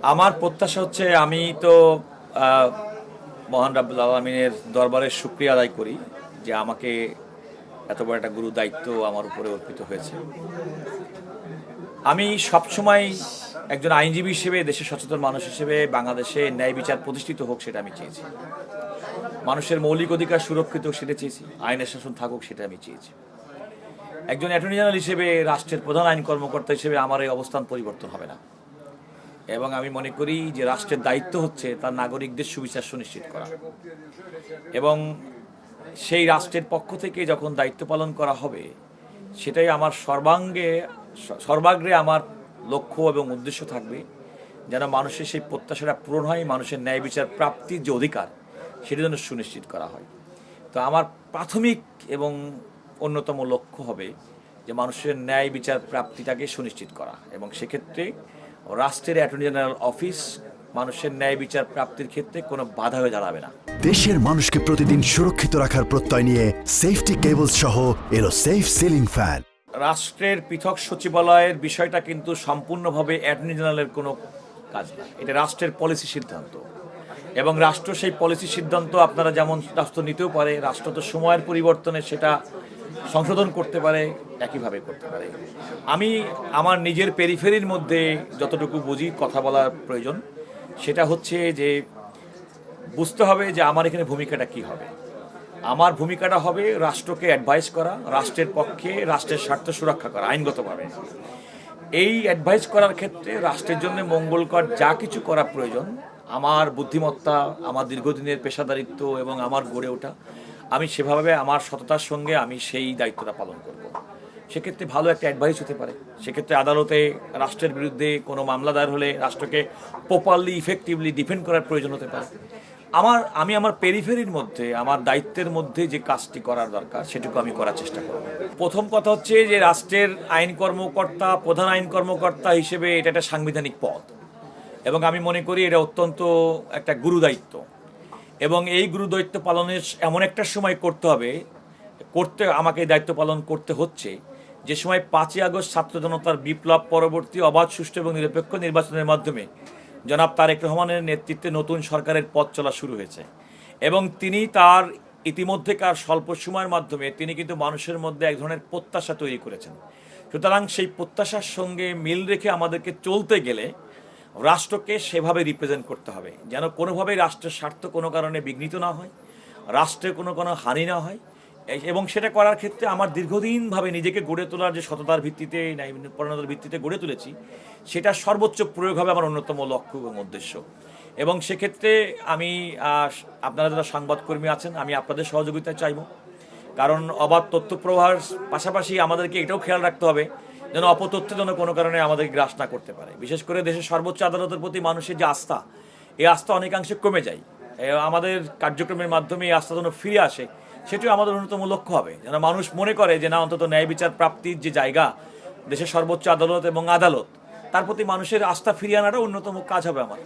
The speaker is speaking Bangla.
আমার প্রত্যাশা হচ্ছে আমি তো মহান রাব্বুল আলামিনের দরবারে শুকরিয়া আদায় করি যে আমাকে এত বড় একটা গুরু দায়িত্ব আমার উপরে অর্পিত হয়েছে। আমি সবসময় একজন আইনজীবী হিসেবে, দেশের সচেতন মানুষ হিসেবে বাংলাদেশে ন্যায় বিচার প্রতিষ্ঠিত হোক সেটা আমি চেয়েছি। মানুষের মৌলিক অধিকার সুরক্ষিত হোক সেটা চেয়েছি, আইনের শাসন থাকুক সেটা আমি চেয়েছি। একজন অ্যাটর্নি জেনারেল হিসেবে, রাষ্ট্রের প্রধান আইন কর্মকর্তা হিসেবে আমার এই অবস্থান পরিবর্তন হবে না। এবং আমি মনে করি যে রাষ্ট্রের দায়িত্ব হচ্ছে তার নাগরিকদের সুবিচার সুনিশ্চিত করা, এবং সেই রাষ্ট্রের পক্ষ থেকে যখন দায়িত্ব পালন করা হবে সেটাই আমার সর্বাগ্রে আমার লক্ষ্য এবং উদ্দেশ্য থাকবে, যেন মানুষের সেই প্রত্যাশাটা পূরণ হয়, মানুষের ন্যায় বিচার প্রাপ্তির যে অধিকার সেটা যেন সুনিশ্চিত করা হয়। তো আমার প্রাথমিক এবং অন্যতম লক্ষ্য হবে যে মানুষের ন্যায় বিচার প্রাপ্তিটাকে সুনিশ্চিত করা, এবং সেক্ষেত্রে রাষ্ট্রের অ্যাটর্নি জেনারেল অফিস মানুষের ন্যায় বিচার প্রাপ্তির ক্ষেত্রে কোনো বাধা হয়ে দাঁড়াবে না। দেশের মানুষকে প্রতিদিন সুরক্ষিত রাখার প্রত্যয় নিয়ে সেফটি কেবল সহ এলো সেফ সিলিং ফ্যান। রাষ্ট্রের পৃথক সচিবালয়ের বিষয়টা কিন্তু সম্পূর্ণভাবে অ্যাটর্নি জেনারেলের কোনো কাজ না, এটা রাষ্ট্রের পলিসি সিদ্ধান্ত, এবং রাষ্ট্র সেই পলিসি সিদ্ধান্ত আপনারা যেমন রাষ্ট্র নিতেও পারে, রাষ্ট্র তো সময়ের পরিবর্তনে সেটা সংশোধন করতে পারে, একইভাবে করতে পারে। আমি আমার নিজের পেরিফেরির মধ্যে যতটুকু বুঝি কথা বলার প্রয়োজন সেটা হচ্ছে যে বুঝতে হবে যে আমার এখানে ভূমিকাটা কি হবে। আমার ভূমিকাটা হবে রাষ্ট্রকে অ্যাডভাইস করা, রাষ্ট্রের পক্ষে রাষ্ট্রের স্বার্থ সুরক্ষা করা আইনগতভাবে। এই অ্যাডভাইস করার ক্ষেত্রে রাষ্ট্রের জন্য মঙ্গলকর যা কিছু করা প্রয়োজন, আমার বুদ্ধিমত্তা, আমার দীর্ঘদিনের পেশাদারিত্ব এবং আমার গড়ে ওঠা, আমি সেভাবে আমার সততার সঙ্গে আমি সেই দায়িত্বটা পালন করব। সেক্ষেত্রে ভালো একটা অ্যাডভাইস হতে পারে, সেক্ষেত্রে আদালতে রাষ্ট্রের বিরুদ্ধে কোনো মামলা দায়ের হলে রাষ্ট্রকে প্রপারলি ইফেক্টিভলি ডিফেন্ড করার প্রয়োজন হতে পারে। আমি আমার পেরিফেরির মধ্যে, আমার দায়িত্বের মধ্যে যে কাজটি করার দরকার সেটুকু আমি করার চেষ্টা করব। প্রথম কথা হচ্ছে যে রাষ্ট্রের আইন কর্মকর্তা, প্রধান আইন কর্মকর্তা হিসেবে এটা একটা সাংবিধানিক পদ, এবং আমি মনে করি এটা অত্যন্ত একটা গুরুদায়িত্ব, এবং এই গুরুদায়িত্ব পালনের এমন একটা সময় আমাকে দায়িত্ব পালন করতে হচ্ছে যে সময় 5ই আগস্ট ছাত্র জনতার বিপ্লব পরবর্তী অবাধ, সুষ্ঠু এবং নিরপেক্ষ নির্বাচনের মাধ্যমে জনাব তারেক রহমানের নেতৃত্বে নতুন সরকারের পথ চলা শুরু হয়েছে, এবং তিনি তার ইতিমধ্যেকার স্বল্প সময়ের মাধ্যমে তিনি কিন্তু মানুষের মধ্যে এক ধরনের প্রত্যাশা তৈরি করেছেন। সুতরাং সেই প্রত্যাশার সঙ্গে মিল রেখে আমাদেরকে চলতে গেলে রাষ্ট্রকে সেভাবে রিপ্রেজেন্ট করতে হবে যেন কোনোভাবেই রাষ্ট্রের স্বার্থ কোনো কারণে বিঘ্নিত না হয়, রাষ্ট্রের কোনো হানি না হয়। এবং সেটা করার ক্ষেত্রে আমার দীর্ঘদিনভাবে নিজেকে গড়ে তোলার যে সততার ভিত্তিতে, ন্যায়পরায়ণতার ভিত্তিতে গড়ে তুলেছি, সেটা সর্বোচ্চ প্রয়োগ হবে আমার অন্যতম লক্ষ্য এবং উদ্দেশ্য। এবং সেক্ষেত্রে আমি আপনারা যারা সংবাদকর্মী আছেন, আমি আপনাদের সহযোগিতা চাইব, কারণ অবাধ তথ্য প্রবাহের পাশাপাশি আমাদেরকে এটাও খেয়াল রাখতে হবে যেন অপতথ্য যেন কোনো কারণে আমাদেরকে গ্রাস না করতে পারে। বিশেষ করে দেশের সর্বোচ্চ আদালতের প্রতি মানুষের যে আস্থা, এই আস্থা অনেকাংশে কমে যায়। আমাদের কার্যক্রমের মাধ্যমে এই আস্থা যেন ফিরে আসে, সেটিও আমাদের অন্যতম লক্ষ্য হবে, যেন মানুষ মনে করে যে না, অন্তত ন্যায় বিচার প্রাপ্তির যে জায়গা দেশের সর্বোচ্চ আদালত এবং আদালত, তার প্রতি মানুষের আস্থা ফিরিয়ে আনাটা অন্যতম কাজ হবে আমার।